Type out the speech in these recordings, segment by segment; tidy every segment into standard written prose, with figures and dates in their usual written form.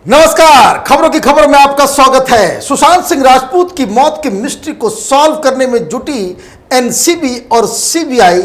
नमस्कार, खबरों की खबर में आपका स्वागत है। सुशांत सिंह राजपूत की मौत की मिस्ट्री को सॉल्व करने में जुटी एनसीबी और सीबीआई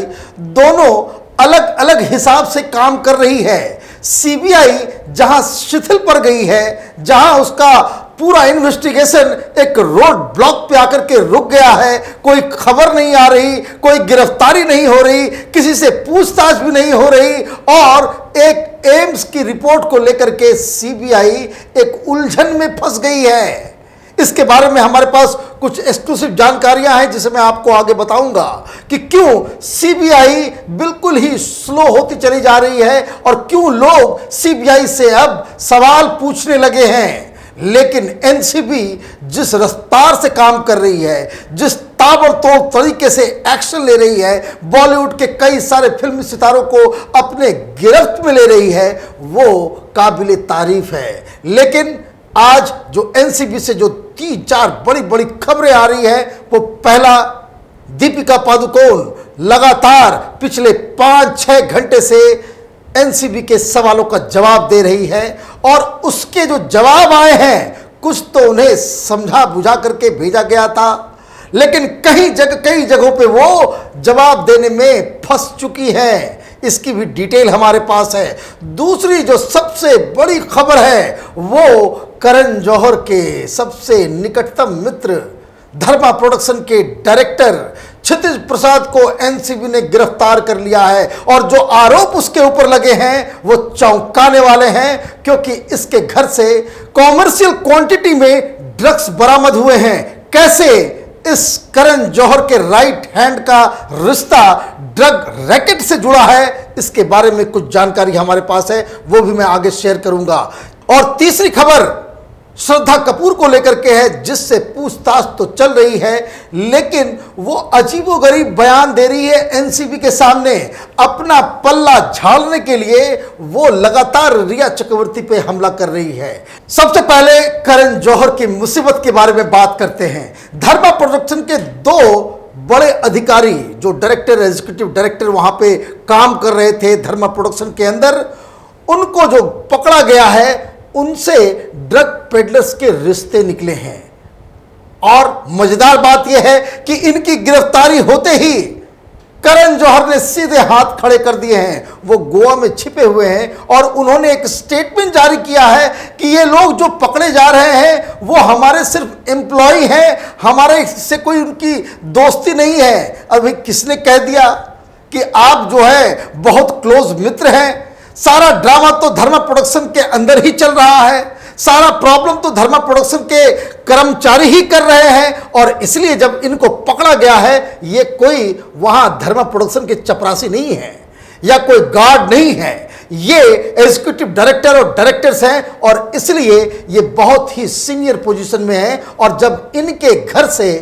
दोनों अलग अलग हिसाब से काम कर रही है। सीबीआई जहां शिथिल पड़ गई है, जहां उसका पूरा इन्वेस्टिगेशन एक रोड ब्लॉक पे आकर के रुक गया है, कोई खबर नहीं आ रही, कोई गिरफ्तारी नहीं हो रही, किसी से पूछताछ भी नहीं हो रही और एक एम्स की रिपोर्ट को लेकर के सीबीआई एक उलझन में फंस गई है। इसके बारे में हमारे पास कुछ एक्सक्लूसिव जानकारियां हैं जिसे मैं आपको आगे बताऊंगा कि क्यों सीबीआई बिल्कुल ही स्लो होती चली जा रही है और क्यों लोग सीबीआई से अब सवाल पूछने लगे हैं। लेकिन एनसीबी जिस रफ्तार से काम कर रही है, जिस ताबड़तोड़ तरीके से एक्शन ले रही है, बॉलीवुड के कई सारे फिल्मी सितारों को अपने गिरफ्त में ले रही है, वो काबिले तारीफ है। लेकिन आज जो एनसीबी से जो 3-4 बड़ी बड़ी खबरें आ रही है, वो पहला, दीपिका पादुकोण लगातार पिछले 5-6 घंटे से एनसीबी के सवालों का जवाब दे रही है और उसके जो जवाब आए हैं, कुछ तो उन्हें समझा बुझा करके भेजा गया था, लेकिन कई जगहों पे वो जवाब देने में फंस चुकी है। इसकी भी डिटेल हमारे पास है। दूसरी जो सबसे बड़ी खबर है वो करण जौहर के सबसे निकटतम मित्र, धर्मा प्रोडक्शन के डायरेक्टर क्षितिज प्रसाद को एनसीबी ने गिरफ्तार कर लिया है और जो आरोप उसके ऊपर लगे हैं वो चौंकाने वाले हैं, क्योंकि इसके घर से कॉमर्शियल क्वांटिटी में ड्रग्स बरामद हुए हैं। कैसे इस करण जौहर के राइट हैंड का रिश्ता ड्रग रैकेट से जुड़ा है, इसके बारे में कुछ जानकारी हमारे पास है, वो भी मैं आगे शेयर करूंगा। और तीसरी खबर श्रद्धा कपूर को लेकर के है, जिससे पूछताछ तो चल रही है, लेकिन वो अजीबोगरीब बयान दे रही है एनसीबी के सामने। अपना पल्ला झाड़ने के लिए वो लगातार रिया चक्रवर्ती पे हमला कर रही है। सबसे पहले करण जौहर की मुसीबत के बारे में बात करते हैं। धर्मा प्रोडक्शन के 2 बड़े अधिकारी, जो डायरेक्टर, एग्जीक्यूटिव डायरेक्टर वहां पे काम कर रहे थे धर्मा प्रोडक्शन के अंदर, उनको जो पकड़ा गया है, उनसे ड्रग पेडलर्स के रिश्ते निकले हैं। और मजेदार बात यह है कि इनकी गिरफ्तारी होते ही करण जौहर ने सीधे हाथ खड़े कर दिए हैं। वो गोवा में छिपे हुए हैं और उन्होंने एक स्टेटमेंट जारी किया है कि ये लोग जो पकड़े जा रहे हैं वो हमारे सिर्फ एम्प्लॉय हैं, हमारे से कोई उनकी दोस्ती नहीं है। अभी किसने कह दिया कि आप जो है बहुत क्लोज मित्र हैं? सारा ड्रामा तो धर्मा प्रोडक्शन के अंदर ही चल रहा है, सारा प्रॉब्लम तो धर्मा प्रोडक्शन के कर्मचारी ही कर रहे हैं और इसलिए जब इनको पकड़ा गया है, ये कोई वहां धर्मा प्रोडक्शन के चपरासी नहीं है या कोई गार्ड नहीं है, ये एग्जीक्यूटिव डायरेक्टर और डायरेक्टर्स हैं और इसलिए ये बहुत ही सीनियर पोजीशन में है। और जब इनके घर से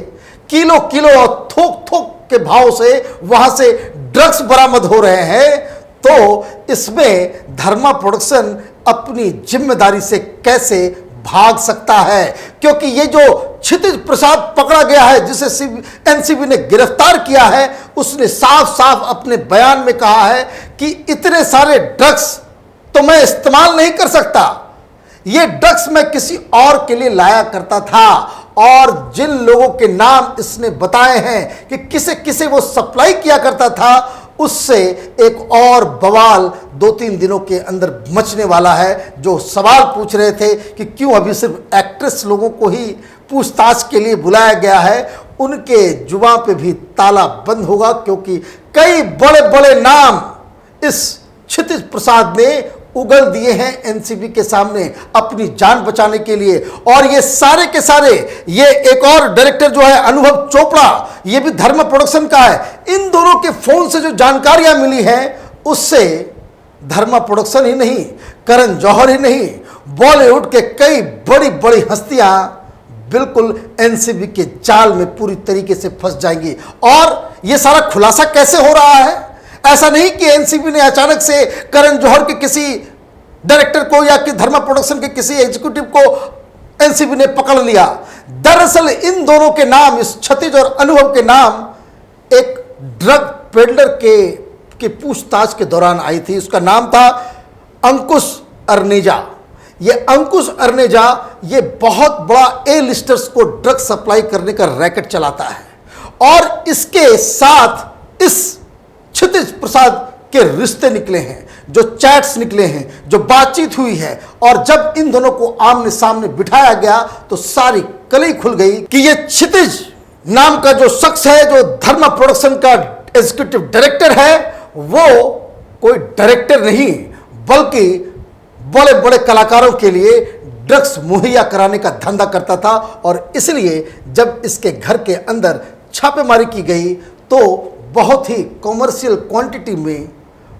किलो किलो और थोक थोक के भाव से वहां से ड्रग्स बरामद हो रहे हैं, तो इसमें धर्मा प्रोडक्शन अपनी जिम्मेदारी से कैसे भाग सकता है? क्योंकि ये जो क्षितिज प्रसाद पकड़ा गया है, जिसे एनसीबी ने गिरफ्तार किया है, उसने साफ साफ अपने बयान में कहा है कि इतने सारे ड्रग्स तो मैं इस्तेमाल नहीं कर सकता, ये ड्रग्स मैं किसी और के लिए लाया करता था। और जिन लोगों के नाम इसने बताए हैं कि किसे किसे वो सप्लाई किया करता था, उससे एक और बवाल 2-3 दिनों के अंदर मचने वाला है। जो सवाल पूछ रहे थे कि क्यों अभी सिर्फ एक्ट्रेस लोगों को ही पूछताछ के लिए बुलाया गया है, उनके जुबान पे भी ताला बंद होगा, क्योंकि कई बड़े बड़े नाम इस क्षितिज प्रसाद ने उगल दिए हैं एनसीबी के सामने अपनी जान बचाने के लिए। और ये सारे के सारे, ये एक और डायरेक्टर जो है अनुभव चोपड़ा, ये भी धर्मा प्रोडक्शन का है। इन दोनों के फोन से जो जानकारियां मिली हैं, उससे धर्मा प्रोडक्शन ही नहीं, करण जौहर ही नहीं, बॉलीवुड के कई बड़ी बड़ी हस्तियां बिल्कुल एनसीबी के जाल में पूरी तरीके से फंस जाएंगी। और ये सारा खुलासा कैसे हो रहा है? ऐसा नहीं कि एनसीबी ने अचानक से करण जौहर के किसी डायरेक्टर को या कि धर्मा प्रोडक्शन के किसी एग्जीक्यूटिव को एनसीबी ने पकड़ लिया। दरअसल इन दोनों के नाम, इस क्षितिज और अनुभव के नाम एक ड्रग पेडलर के पूछताछ के दौरान आई थी। उसका नाम था अंकुश अर्नेजा। ये अंकुश अरनेजा ये बहुत बड़ा ए लिस्टर्स को ड्रग सप्लाई करने का रैकेट चलाता है और इसके साथ इस क्षितिज प्रसाद के रिश्ते निकले हैं, जो चैट्स निकले हैं, जो बातचीत हुई है। और जब इन दोनों को आमने सामने बिठाया गया तो सारी कली खुल गई कि ये क्षितिज नाम का जो शख्स है, जो धर्मा प्रोडक्शन का एग्जीक्यूटिव डायरेक्टर है, वो कोई डायरेक्टर नहीं बल्कि बड़े बड़े कलाकारों के लिए ड्रग्स मुहैया कराने का धंधा करता था। और इसलिए जब इसके घर के अंदर छापेमारी की गई तो बहुत ही कॉमर्शियल क्वांटिटी में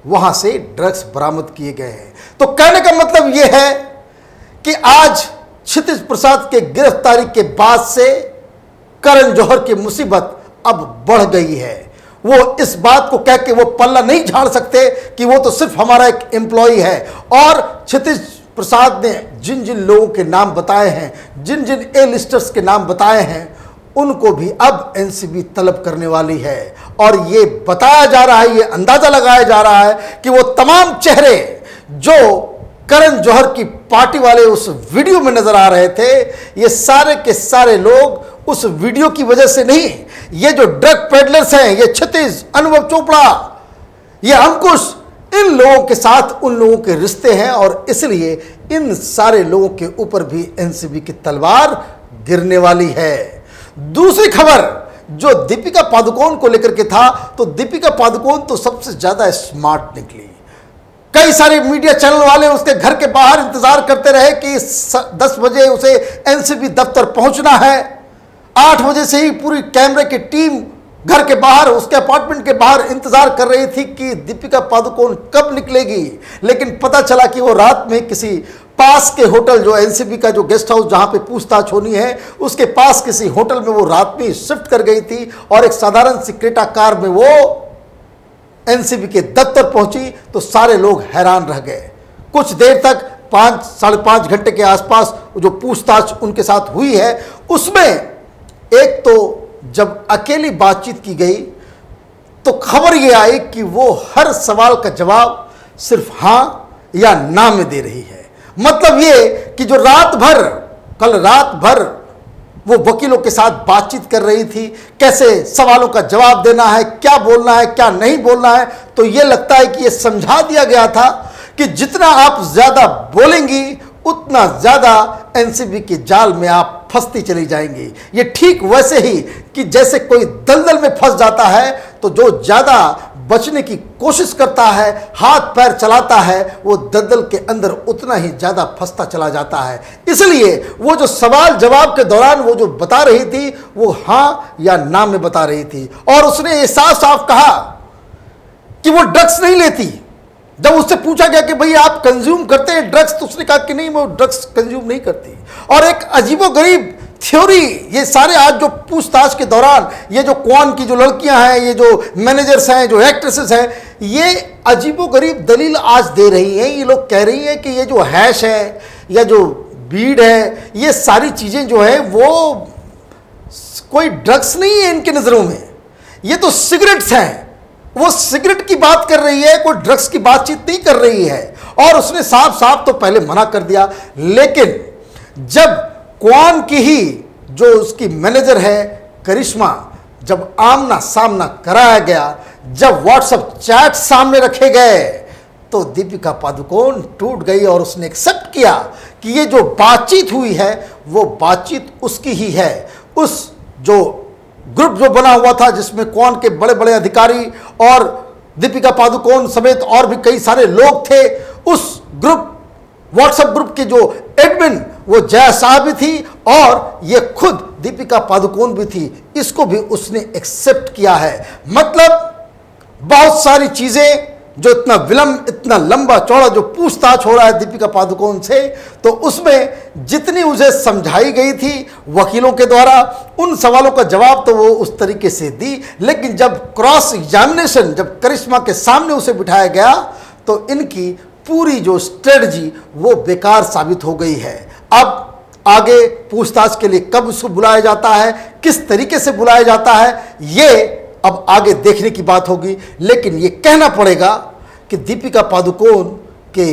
वहां से ड्रग्स बरामद किए गए हैं। तो कहने का मतलब यह है कि आज क्षितिज प्रसाद के गिरफ्तारी के बाद से करण जौहर की मुसीबत अब बढ़ गई है। वो इस बात को कह के वो पल्ला नहीं झाड़ सकते कि वो तो सिर्फ हमारा एक एम्प्लॉय है। और क्षितिज प्रसाद ने जिन जिन लोगों के नाम बताए हैं, जिन जिन ए लिस्टर्स के नाम बताए हैं, उनको भी अब एनसीबी तलब करने वाली है। और ये बताया जा रहा है, ये अंदाजा लगाया जा रहा है कि वो तमाम चेहरे जो करण जौहर की पार्टी वाले उस वीडियो में नजर आ रहे थे, ये सारे के सारे लोग उस वीडियो की वजह से नहीं, ये जो ड्रग पेडलर्स हैं, ये क्षितिज, अनुभव चोपड़ा, ये अंकुश, इन लोगों के साथ उन लोगों के रिश्ते हैं और इसलिए इन सारे लोगों के ऊपर भी एनसीबी की तलवार गिरने वाली है। दूसरी खबर जो दीपिका पादुकोण को लेकर के था, तो दीपिका पादुकोण तो सबसे ज्यादा स्मार्ट निकली। कई सारे मीडिया चैनल वाले उसके घर के बाहर इंतजार करते रहे कि 10 बजे उसे एनसीबी दफ्तर पहुंचना है। 8 बजे से ही पूरी कैमरे की टीम घर के बाहर, उसके अपार्टमेंट के बाहर इंतजार कर रही थी कि दीपिका पादुकोण कब निकलेगी। लेकिन पता चला कि वो रात में किसी पास के होटल, जो एनसीबी का जो गेस्ट हाउस जहां पे पूछताछ होनी है, उसके पास किसी होटल में वो रात में शिफ्ट कर गई थी और एक साधारण सी क्रेटा कार में वो एनसीबी के दफ्तर पहुंची। तो सारे लोग हैरान रह गए। कुछ देर तक 5 साढ़े 5 घंटे के आसपास जो पूछताछ उनके साथ हुई है, उसमें एक तो जब अकेली बातचीत की गई तो खबर यह आई कि वो हर सवाल का जवाब सिर्फ हां या ना में दे रही है। मतलब ये कि जो कल रात भर वो वकीलों के साथ बातचीत कर रही थी, कैसे सवालों का जवाब देना है, क्या बोलना है, क्या नहीं बोलना है, तो ये लगता है कि ये समझा दिया गया था कि जितना आप ज्यादा बोलेंगी उतना ज्यादा एनसीबी के जाल में आप फंसती चली जाएंगी। ये ठीक वैसे ही कि जैसे कोई दलदल में फंस जाता है तो जो ज्यादा बचने की कोशिश करता है, हाथ पैर चलाता है, वो दलदल के अंदर उतना ही ज्यादा फंसता चला जाता है। इसलिए वो जो सवाल जवाब के दौरान वो जो बता रही थी, वो हां या ना में बता रही थी। और उसने ये साफ साफ कहा कि वो ड्रग्स नहीं लेती। जब उससे पूछा गया कि भाई आप कंज्यूम करते हैं ड्रग्स, तो उसने कहा कि नहीं, मैं ड्रग्स कंज्यूम नहीं करती। और एक अजीबोगरीब थ्योरी, ये सारे आज जो पूछताछ के दौरान ये जो क्वान की जो लड़कियां हैं, ये जो मैनेजर्स हैं, जो एक्ट्रेसेस हैं, ये अजीबोगरीब दलील आज दे रही हैं। ये लोग कह रही हैं कि ये जो हैश है या जो बीड है, ये सारी चीजें जो है वो कोई ड्रग्स नहीं है इनकी नजरों में, ये तो सिगरेट्स हैं। वो सिगरेट की बात कर रही है, कोई ड्रग्स की बातचीत नहीं कर रही है। और उसने साफ साफ तो पहले मना कर दिया, लेकिन जब क्वान की ही जो उसकी मैनेजर है करिश्मा, जब आमना सामना कराया गया, जब व्हाट्सएप चैट सामने रखे गए, तो दीपिका पादुकोण टूट गई और उसने एक्सेप्ट किया कि ये जो बातचीत हुई है वो बातचीत उसकी ही है। उस जो ग्रुप जो बना हुआ था जिसमें क्वान के बड़े बड़े अधिकारी और दीपिका पादुकोण समेत और भी कई सारे लोग थे, उस ग्रुप व्हाट्सएप ग्रुप के जो एडमिन वो जया शाह भी थी और ये खुद दीपिका पादुकोण भी थी। इसको भी उसने एक्सेप्ट किया है। मतलब बहुत सारी चीजें जो इतना विलंब, इतना लंबा चौड़ा जो पूछताछ हो रहा है दीपिका पादुकोण से, तो उसमें जितनी उसे समझाई गई थी वकीलों के द्वारा, उन सवालों का जवाब तो वो उस तरीके से दी। लेकिन जब क्रॉस एग्जामिनेशन, जब करिश्मा के सामने उसे बिठाया गया, तो इनकी पूरी जो स्ट्रेटजी वो बेकार साबित हो गई है। अब आगे पूछताछ के लिए कब उसको बुलाया जाता है, किस तरीके से बुलाया जाता है, ये अब आगे देखने की बात होगी। लेकिन ये कहना पड़ेगा कि दीपिका पादुकोण के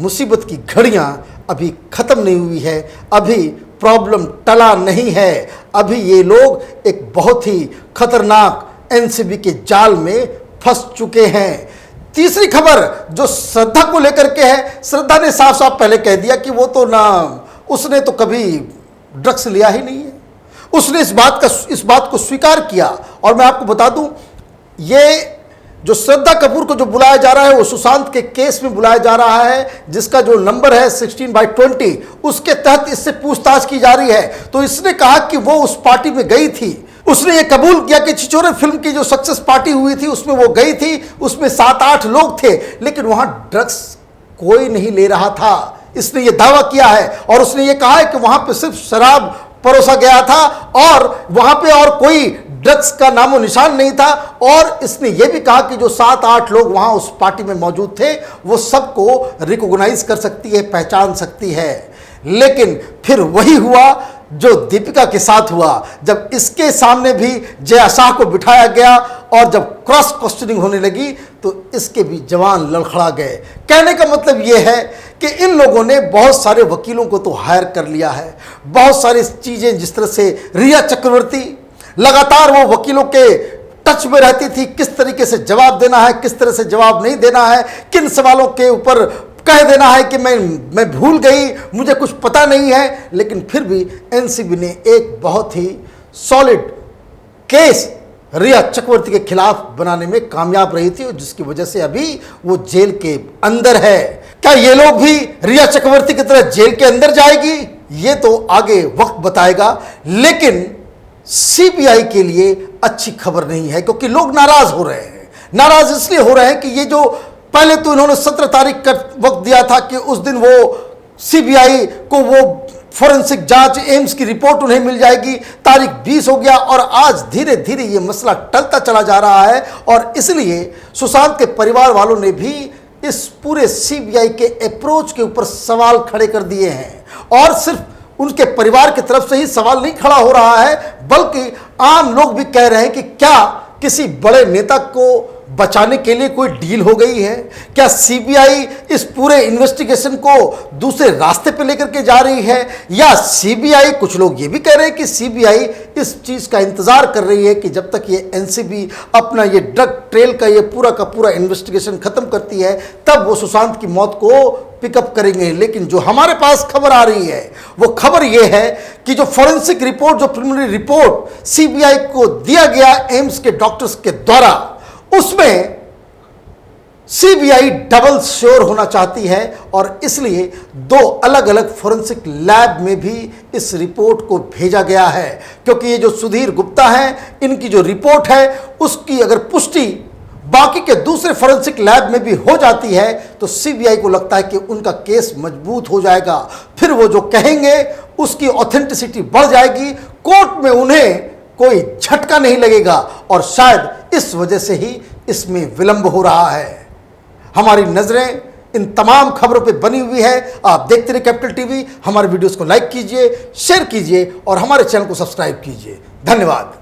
मुसीबत की घड़ियां अभी ख़त्म नहीं हुई है, अभी प्रॉब्लम टला नहीं है, अभी ये लोग एक बहुत ही खतरनाक एनसीबी के जाल में फंस चुके हैं। तीसरी खबर जो श्रद्धा को लेकर के है, श्रद्धा ने साफ साफ पहले कह दिया कि वो तो ना, उसने तो कभी ड्रग्स लिया ही नहीं है। उसने इस बात को स्वीकार किया। और मैं आपको बता दूं, ये जो श्रद्धा कपूर को जो बुलाया जा रहा है वो सुशांत के केस में बुलाया जा रहा है, जिसका जो नंबर है 16/20, उसके तहत इससे पूछताछ की जा रही है। तो इसने कहा कि वो उस पार्टी में गई थी, उसने ये कबूल किया कि छिछोरे फिल्म की जो सक्सेस पार्टी हुई थी उसमें वो गई थी, उसमें 7-8 लोग थे, लेकिन वहां ड्रग्स कोई नहीं ले रहा था। इसने ये दावा किया है और उसने ये कहा है कि वहां पे सिर्फ शराब परोसा गया था और वहां पे और कोई ड्रग्स का नामो निशान नहीं था। और इसने यह भी कहा कि जो 7-8 लोग वहां उस पार्टी में मौजूद थे वो सबको रिकॉग्नाइज कर सकती है, पहचान सकती है। लेकिन फिर वही हुआ जो दीपिका के साथ हुआ, जब इसके सामने भी जया शाह को बिठाया गया और जब क्रॉस क्वेश्चनिंग होने लगी तो इसके भी जवान लड़खड़ा गए। कहने का मतलब यह है कि इन लोगों ने बहुत सारे वकीलों को तो हायर कर लिया है, बहुत सारी चीज़ें, जिस तरह से रिया चक्रवर्ती लगातार वो वकीलों के टच में रहती थी, किस तरीके से जवाब देना है, किस तरह से जवाब नहीं देना है, किन सवालों के ऊपर कह देना है कि मैं भूल गई, मुझे कुछ पता नहीं है। लेकिन फिर भी एनसीबी ने एक बहुत ही सॉलिड केस रिया चक्रवर्ती के खिलाफ बनाने में कामयाब रही थी, जिसकी वजह से अभी वो जेल के अंदर है। क्या ये लोग भी रिया चक्रवर्ती की तरह जेल के अंदर जाएगी, ये तो आगे वक्त बताएगा। लेकिन सीबीआई के लिए अच्छी खबर नहीं है, क्योंकि लोग नाराज हो रहे हैं। नाराज इसलिए हो रहे हैं कि ये जो पहले तो इन्होंने 17 तारीख का वक्त दिया था कि उस दिन वो सीबीआई को वो फोरेंसिक जांच एम्स की रिपोर्ट उन्हें मिल जाएगी, तारीख 20 हो गया और आज धीरे धीरे ये मसला टलता चला जा रहा है। और इसलिए सुशांत के परिवार वालों ने भी इस पूरे सीबीआई के अप्रोच के ऊपर सवाल खड़े कर दिए हैं। और सिर्फ उनके परिवार की तरफ से ही सवाल नहीं खड़ा हो रहा है, बल्कि आम लोग भी कह रहे हैं कि क्या किसी बड़े नेता को बचाने के लिए कोई डील हो गई है? क्या सीबीआई इस पूरे इन्वेस्टिगेशन को दूसरे रास्ते पे लेकर के जा रही है? या सीबीआई, कुछ लोग ये भी कह रहे हैं कि सीबीआई इस चीज़ का इंतज़ार कर रही है कि जब तक ये एनसीबी अपना ये ड्रग ट्रेल का ये पूरा का पूरा इन्वेस्टिगेशन खत्म करती है, तब वो सुशांत की मौत को पिकअप करेंगे। लेकिन जो हमारे पास खबर आ रही है वो खबर ये है कि जो फॉरेंसिक रिपोर्ट, जो प्रिलिमिनरी रिपोर्ट सीबीआई को दिया गया एम्स के डॉक्टर्स के द्वारा, उसमें सीबीआई डबल श्योर होना चाहती है और इसलिए 2 अलग अलग फोरेंसिक लैब में भी इस रिपोर्ट को भेजा गया है। क्योंकि ये जो सुधीर गुप्ता हैं, इनकी जो रिपोर्ट है उसकी अगर पुष्टि बाकी के दूसरे फोरेंसिक लैब में भी हो जाती है तो सीबीआई को लगता है कि उनका केस मजबूत हो जाएगा। फिर वो जो कहेंगे उसकी ऑथेंटिसिटी बढ़ जाएगी, कोर्ट में उन्हें कोई झटका नहीं लगेगा और शायद इस वजह से ही इसमें विलंब हो रहा है। हमारी नजरें इन तमाम खबरों पे बनी हुई है। आप देखते रहिए कैपिटल टीवी। हमारे वीडियोस को लाइक कीजिए, शेयर कीजिए और हमारे चैनल को सब्सक्राइब कीजिए। धन्यवाद।